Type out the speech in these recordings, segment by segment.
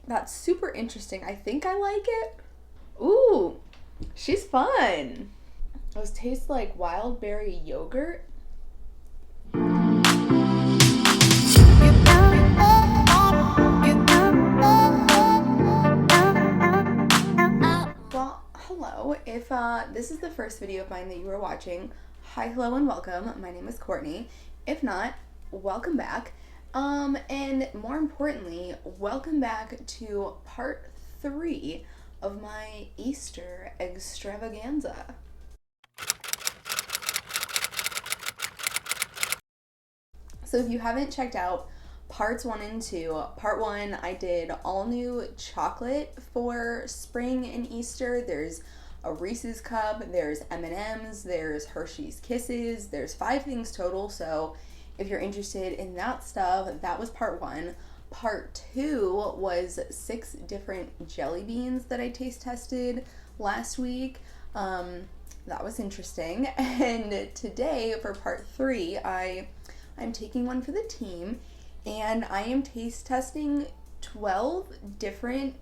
That's super interesting. I think I like it. Ooh, she's fun. Those taste like wild berry yogurt. Well, hello. If this is the first video of mine that you are watching, hi, hello, and welcome. My name is Courtney. If not, welcome back. And more importantly, welcome back to part 3 of my Easter Egg-stavaganza. So if you haven't checked out parts 1 and 2, part 1 I did all new chocolate for spring and Easter. There's a Reese's cup, there's M&Ms, there's Hershey's Kisses, there's 5 things total. So if you're interested in that stuff, that was part 1. Part 2 was 6 different jelly beans that I taste tested last week. That was interesting. And today for part 3, I'm taking one for the team, and I am taste testing 12 different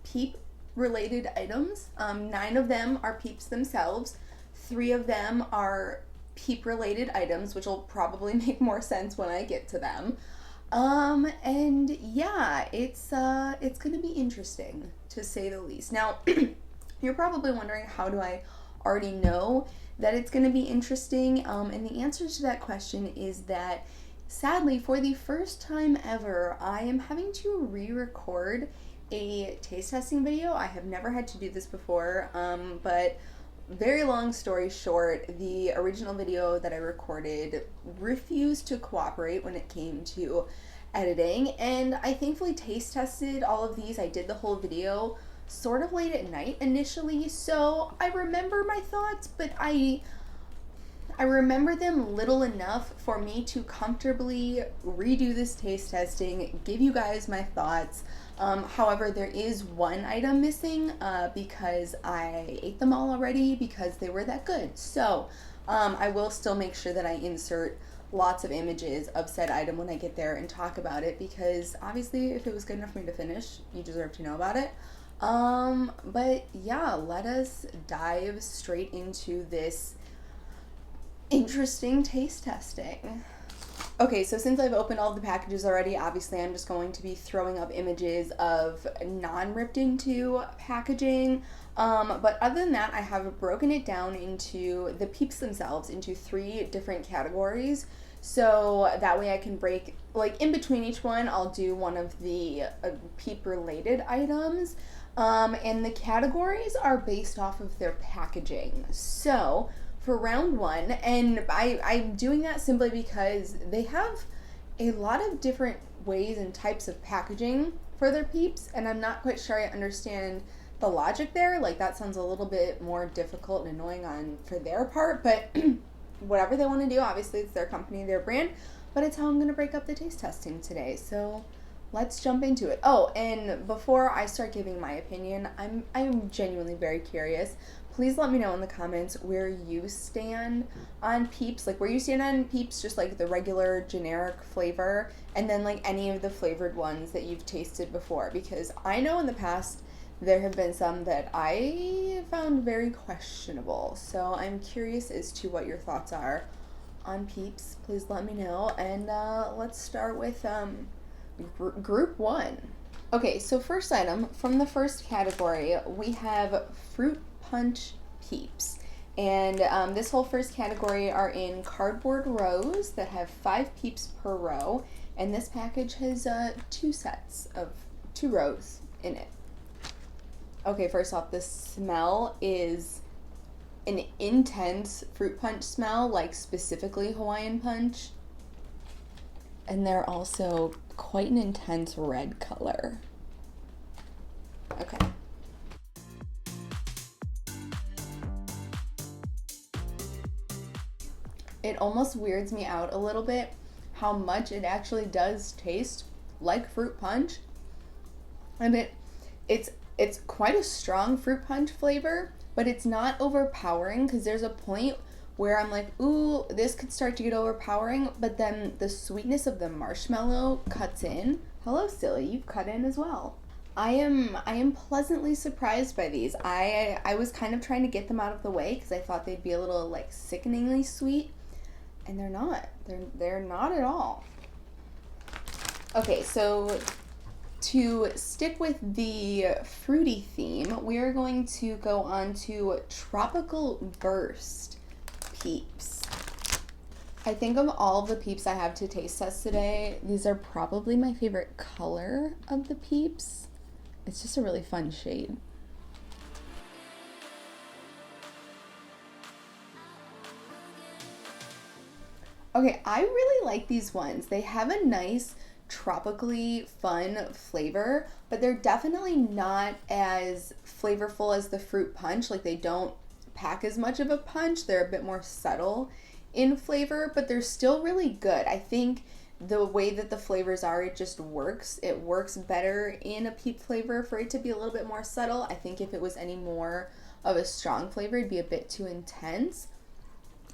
Peep related items. 9 of them are Peeps themselves. 3 of them are Peep related items, which will probably make more sense when I get to them. And yeah, it's gonna be interesting to say the least. Now, you're probably wondering, how do I already know that it's gonna be interesting? And the answer to that question is that, sadly, for the first time ever, I am having to re-record a taste testing video. I have never had to do this before, but very long story short, the original video that I recorded refused to cooperate when it came to editing, and I thankfully taste tested all of these. I did the whole video sort of late at night initially, so I remember my thoughts, but I remember them little enough for me to comfortably redo this taste testing, give you guys my thoughts. However, there is one item missing because I ate them all already because they were that good. So I will still make sure that I insert lots of images of said item when I get there and talk about it, because obviously if it was good enough for me to finish, you deserve to know about it. But yeah, let us dive straight into this interesting taste testing. Okay, so since I've opened all the packages already, obviously I'm just going to be throwing up images of non-ripped into packaging. But other than that, I have broken it down into the Peeps themselves into 3 different categories. So that way I can break, like, in between each one, I'll do one of the Peep related items. And the categories are based off of their packaging. So for round 1, and I'm doing that simply because they have a lot of different ways and types of packaging for their Peeps, and I'm not quite sure I understand the logic there. Like, that sounds a little bit more difficult and annoying for their part, but whatever they want to do, obviously it's their company, their brand, but it's how I'm going to break up the taste testing today. So let's jump into it. Oh, and before I start giving my opinion, I'm genuinely very curious. Please let me know in the comments where you stand on Peeps, like where you stand on Peeps, just like the regular generic flavor, and then like any of the flavored ones that you've tasted before, because I know in the past there have been some that I found very questionable. So I'm curious as to what your thoughts are on Peeps. Please let me know, and let's start with group 1. Okay, so first item from the first category, we have Fruit Punch Peeps, and this whole first category are in cardboard rows that have 5 Peeps per row, and this package has 2 sets of 2 rows in it. Okay, first off, the smell is an intense fruit punch smell, like specifically Hawaiian punch, and they're also quite an intense red color. Okay. It almost weirds me out a little bit how much it actually does taste like fruit punch. And it's quite a strong fruit punch flavor, but it's not overpowering, because there's a point where I'm like, ooh, this could start to get overpowering, but then the sweetness of the marshmallow cuts in. Hello, Silly, you've cut in as well. I am pleasantly surprised by these. I was kind of trying to get them out of the way because I thought they'd be a little like sickeningly sweet, and they're not. They're not at all. Okay, so to stick with the fruity theme, we are going to go on to Tropical Burst Peeps. I think of all of the Peeps I have to taste test today, these are probably my favorite color of the Peeps. It's just a really fun shade. Okay, I really like these ones. They have a nice tropically fun flavor, but they're definitely not as flavorful as the fruit punch. Like, they don't pack as much of a punch. They're a bit more subtle in flavor, but they're still really good. I think the way that the flavors are, it just works. It works better in a Peep flavor for it to be a little bit more subtle. I think if it was any more of a strong flavor, it'd be a bit too intense.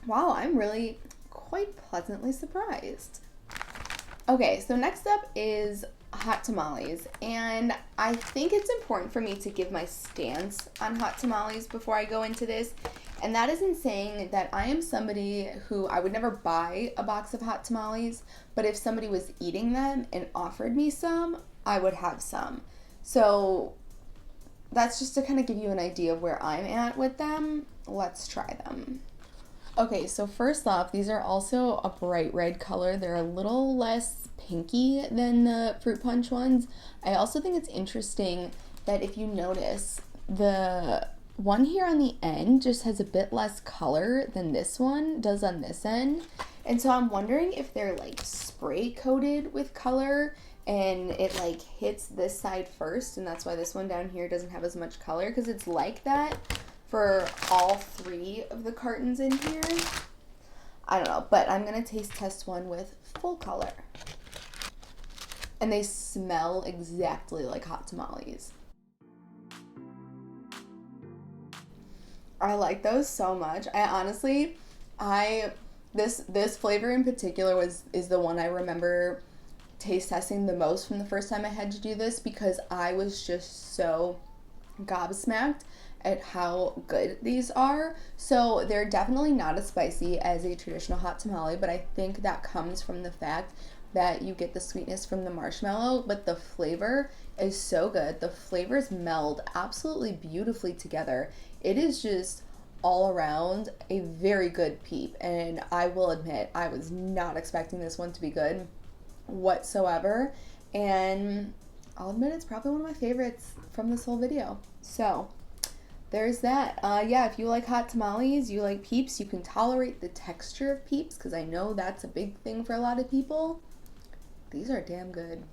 Wow, I'm really quite pleasantly surprised. Okay, so next up is hot tamales, and I think it's important for me to give my stance on hot tamales before I go into this, and that isn't saying that I am somebody who I would never buy a box of hot tamales, but if somebody was eating them and offered me some, I would have some. So that's just to kind of give you an idea of where I'm at with them. Let's try them. Okay, so first off, these are also a bright red color. They're a little less pinky than the fruit punch ones. I also think it's interesting that if you notice, the one here on the end just has a bit less color than this one does on this end. And so I'm wondering if they're like spray coated with color and it like hits this side first, and that's why this one down here doesn't have as much color, because it's like that for all three of the cartons in here. I don't know, but I'm gonna taste test one with full color. And they smell exactly like hot tamales. I like those so much. I honestly, this flavor in particular is the one I remember taste testing the most from the first time I had to do this, because I was just so gobsmacked at how good these are. So they're definitely not as spicy as a traditional hot tamale, but I think that comes from the fact that you get the sweetness from the marshmallow, but the flavor is so good. The flavors meld absolutely beautifully together. It is just all around a very good Peep, and I will admit I was not expecting this one to be good whatsoever, and I'll admit it's probably one of my favorites from this whole video. So there's that. Yeah, if you like hot tamales, you like Peeps, you can tolerate the texture of Peeps, because I know that's a big thing for a lot of people. These are damn good.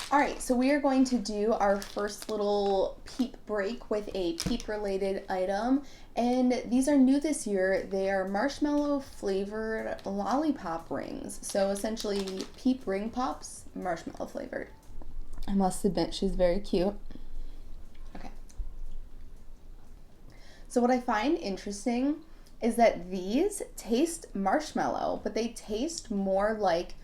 Alright, so we are going to do our first little Peep break with a Peep related item, and these are new this year. They are marshmallow flavored lollipop rings. So essentially Peep ring pops, marshmallow flavored. I must admit, she's very cute. Okay. So what I find interesting is that these taste marshmallow, but they taste more like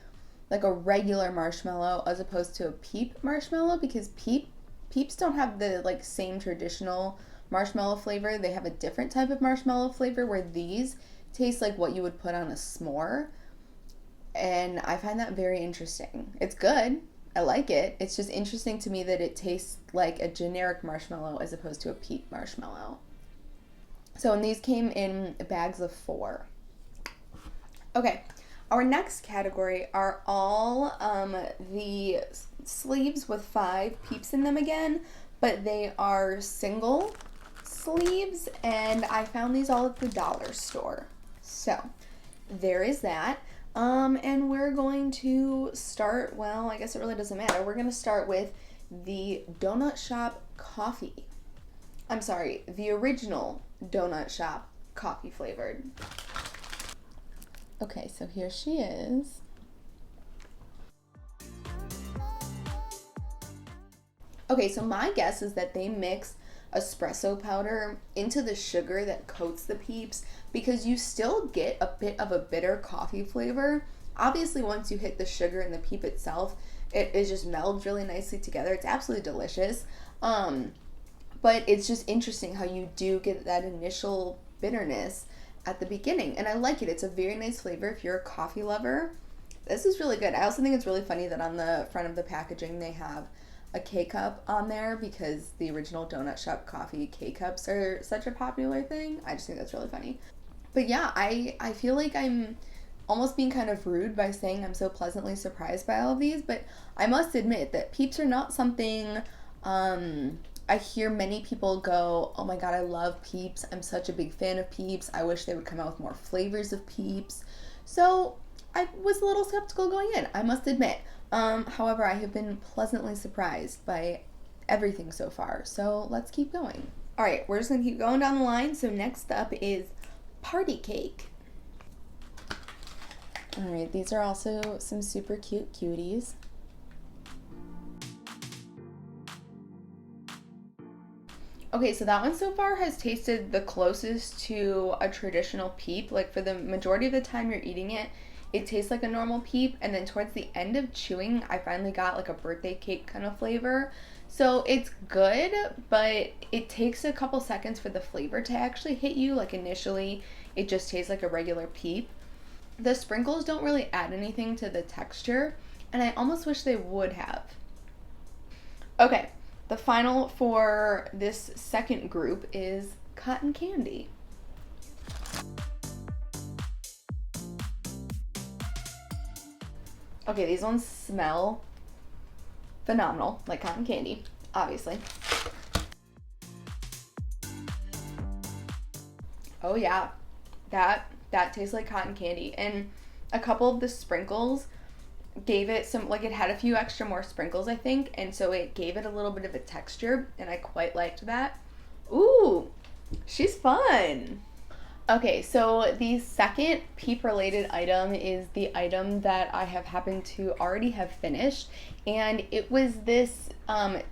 a regular marshmallow as opposed to a Peep marshmallow, because Peeps don't have the like same traditional marshmallow flavor. They have a different type of marshmallow flavor, where these taste like what you would put on a s'more, and I find that very interesting. It's good. I like it. It's just interesting to me that it tastes like a generic marshmallow as opposed to a Peep marshmallow. So, and these came in bags of 4. Okay, our next category are all the sleeves with 5 Peeps in them again, but they are single sleeves, and I found these all at the dollar store. So, there is that. And we're going to start, well, I guess it really doesn't matter. We're going to start with the Donut Shop coffee. I'm sorry, the original Donut Shop coffee flavored. Okay, so here she is. Okay, so my guess is that they mix espresso powder into the sugar that coats the Peeps, because you still get a bit of a bitter coffee flavor. Obviously, once you hit the sugar in the Peep itself, It just melds really nicely together. It's absolutely delicious. But it's just interesting how you do get that initial bitterness at the beginning. And I like it. It's a very nice flavor if you're a coffee lover. This is really good. I also think it's really funny that on the front of the packaging they have a K-cup on there because the original Donut Shop coffee K-cups are such a popular thing. I just think that's really funny. But yeah, I feel like I'm almost being kind of rude by saying I'm so pleasantly surprised by all of these, but I must admit that Peeps are not something I hear many people go, oh my god, I love Peeps. I'm such a big fan of Peeps. I wish they would come out with more flavors of Peeps. So I was a little skeptical going in, I must admit. However, I have been pleasantly surprised by everything so far. So let's keep going. All right, we're just gonna keep going down the line. So next up is Party Cake. All right, these are also some super cute cuties. Okay, so that one so far has tasted the closest to a traditional Peep. Like for the majority of the time you're eating it, it tastes like a normal Peep, and then towards the end of chewing, I finally got like a birthday cake kind of flavor. So it's good, but it takes a couple seconds for the flavor to actually hit you. Like initially, it just tastes like a regular Peep. The sprinkles don't really add anything to the texture, and I almost wish they would have. Okay, the final for this second group is cotton candy. Okay, these ones smell phenomenal, like cotton candy, obviously. Oh yeah, that tastes like cotton candy. And a couple of the sprinkles gave it some, like it had a few extra more sprinkles, I think, and so it gave it a little bit of a texture, and I quite liked that. Ooh, she's fun. Okay, so the second Peep related item is the item that I have happened to already have finished, and it was this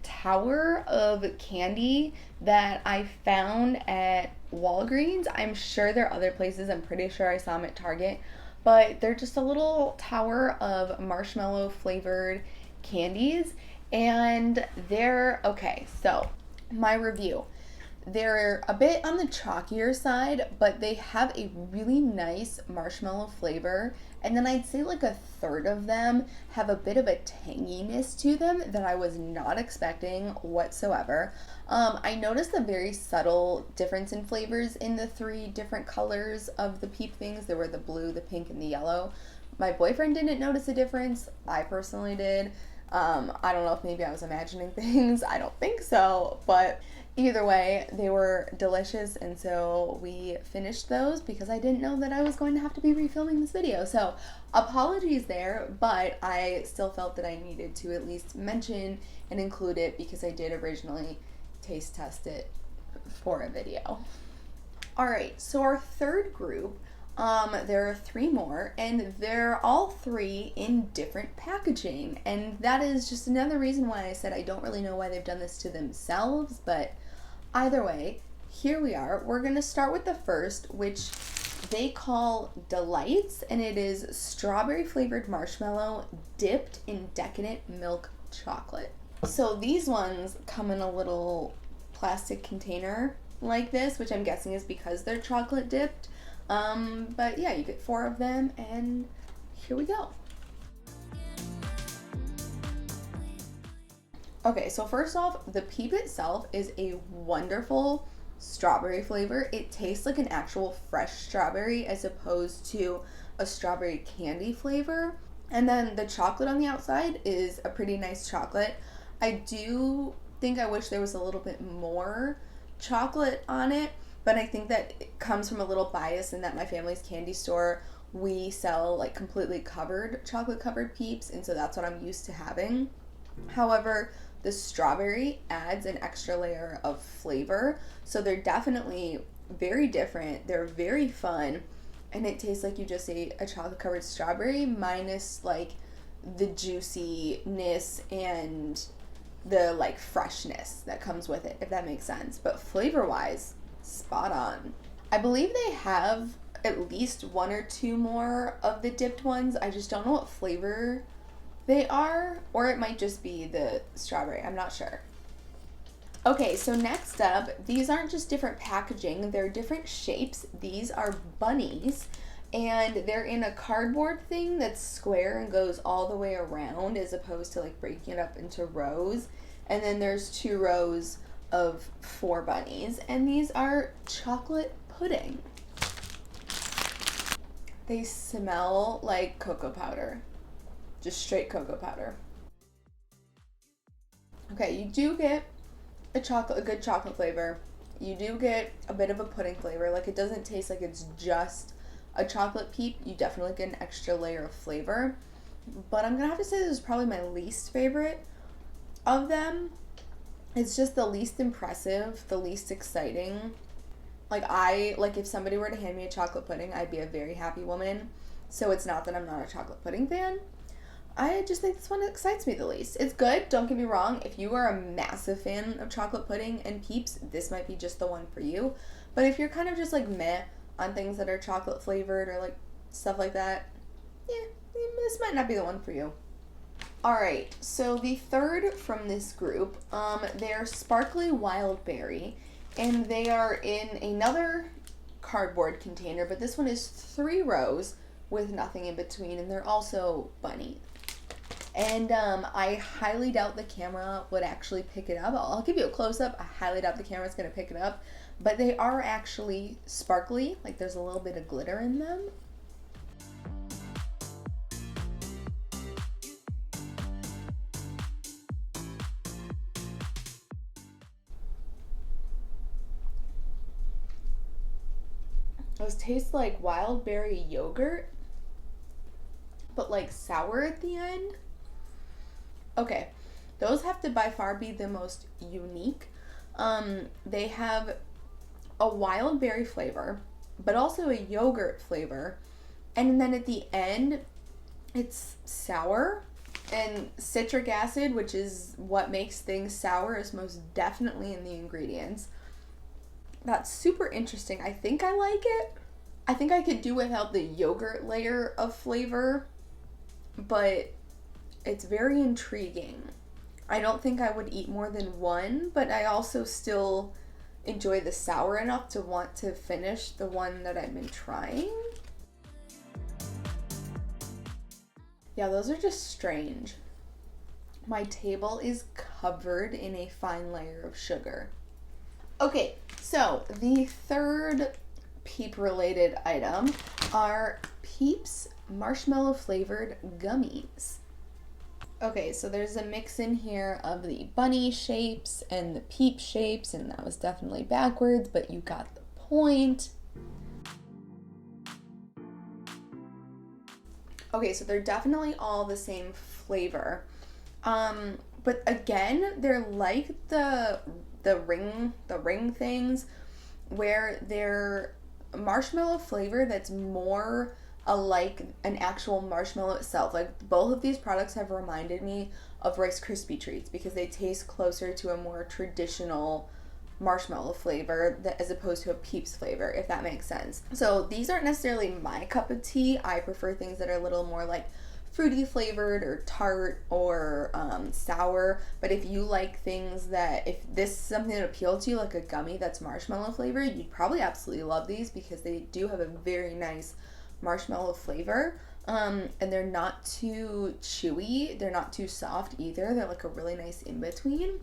tower of candy that I found at Walgreens. I'm sure there are other places. I'm pretty sure I saw them at Target, but they're just a little tower of marshmallow flavored candies, and they're okay. So my review: they're a bit on the chalkier side, but they have a really nice marshmallow flavor. And then I'd say like a third of them have a bit of a tanginess to them that I was not expecting whatsoever. I noticed a very subtle difference in flavors in the three different colors of the Peep things. There were the blue, the pink, and the yellow. My boyfriend didn't notice a difference. I personally did. I don't know if maybe I was imagining things. I don't think so, but either way, they were delicious, and so we finished those because I didn't know that I was going to have to be refilming this video. So apologies there, but I still felt that I needed to at least mention and include it because I did originally taste test it for a video. Alright, so our third group, there are three more, and they're all three in different packaging, and that is just another reason why I said I don't really know why they've done this to themselves, but either way, here we are. We're going to start with the first, which they call Delights, and it is strawberry flavored marshmallow dipped in decadent milk chocolate. So these ones come in a little plastic container like this, which I'm guessing is because they're chocolate dipped. But yeah, you get 4 of them, and here we go. Okay, so first off, the Peep itself is a wonderful strawberry flavor. It tastes like an actual fresh strawberry as opposed to a strawberry candy flavor. And then the chocolate on the outside is a pretty nice chocolate. I do think I wish there was a little bit more chocolate on it, but I think that it comes from a little bias in that my family's candy store, we sell like completely covered, chocolate covered Peeps, and so that's what I'm used to having. However, the strawberry adds an extra layer of flavor, so they're definitely very different. They're very fun, and it tastes like you just ate a chocolate covered strawberry minus like the juiciness and the like freshness that comes with it, if that makes sense. But flavor wise, spot on. I believe they have at least 1 or 2 more of the dipped ones. I just don't know what flavor They are, or it might just be the strawberry. I'm not sure. Okay, so next up, these aren't just different packaging, they're different shapes. These are bunnies, and they're in a cardboard thing that's square and goes all the way around as opposed to like breaking it up into rows. And then there's 2 rows of 4 bunnies, and these are chocolate pudding. They smell like cocoa powder, just straight cocoa powder. Okay, you do get a good chocolate flavor. You do get a bit of a pudding flavor. Like, it doesn't taste like it's just a chocolate Peep. You definitely get an extra layer of flavor. But I'm gonna have to say this is probably my least favorite of them. It's just the least impressive, the least exciting. Like, if somebody were to hand me a chocolate pudding, I'd be a very happy woman. So it's not that I'm not a chocolate pudding fan. I just think this one excites me the least. It's good, don't get me wrong. If you are a massive fan of chocolate pudding and Peeps, this might be just the one for you. But if you're kind of just like meh on things that are chocolate flavored or like stuff like that, yeah, this might not be the one for you. Alright, so the third from this group, they're Sparkly Wild Berry, and they are in another cardboard container, but this one is 3 rows with nothing in between, and they're also bunny. And I highly doubt the camera would actually pick it up. I'll give you a close-up. I highly doubt the camera's going to pick it up. But they are actually sparkly. Like, there's a little bit of glitter in them. Those taste like wild berry yogurt, but like sour at the end. Okay, those have to by far be the most unique. They have a wild berry flavor, but also a yogurt flavor. And then at the end, it's sour, and citric acid, which is what makes things sour, is most definitely in the ingredients. That's super interesting. I think I like it. I think I could do without the yogurt layer of flavor, but it's very intriguing. I don't think I would eat more than one, but I also still enjoy the sour enough to want to finish the one that I've been trying. Yeah, those are just strange. My table is covered in a fine layer of sugar. Okay, so the third Peep related item are Peeps marshmallow flavored gummies. Okay, so there's a mix in here of the bunny shapes and the Peep shapes, and that was definitely backwards, but you got the point. Okay, so they're definitely all the same flavor. But again, they're like the ring things, where they're marshmallow flavor that's more alike an actual marshmallow itself. Like, both of these products have reminded me of Rice Krispie treats because they taste closer to a more traditional marshmallow flavor as opposed to a Peeps flavor, if that makes sense. So these aren't necessarily my cup of tea. I prefer things that are a little more like fruity flavored or tart or sour. But if you like things that, if this is something that appeals to you, like a gummy that's marshmallow flavored, you'd probably absolutely love these because they do have a very nice marshmallow flavor. And they're not too chewy, they're not too soft either. They're like a really nice in-between.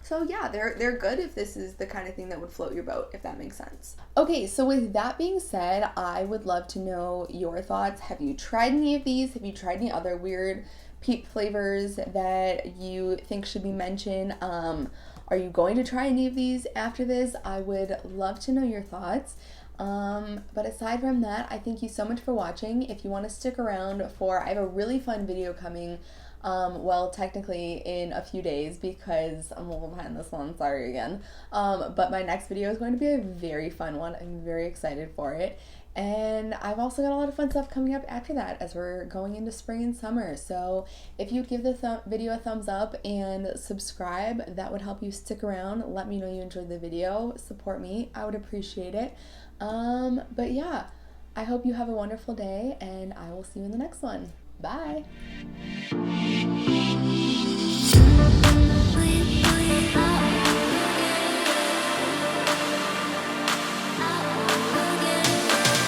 So yeah, they're good if this is the kind of thing that would float your boat, if that makes sense. Okay, so with that being said, I would love to know your thoughts. Have you tried any of these? Have you tried any other weird Peep flavors that you think should be mentioned? Are you going to try any of these after this? I would love to know your thoughts. But aside from that, I thank you so much for watching. If you want to stick around I have a really fun video coming, well, technically in a few days because I'm a little behind this one, sorry again. But my next video is going to be a very fun one. I'm very excited for it. And I've also got a lot of fun stuff coming up after that as we're going into spring and summer. So if you'd give the video a thumbs up and subscribe, that would help you stick around. Let me know you enjoyed the video. Support me. I would appreciate it. But yeah, I hope you have a wonderful day, and I will see you in the next one. Bye.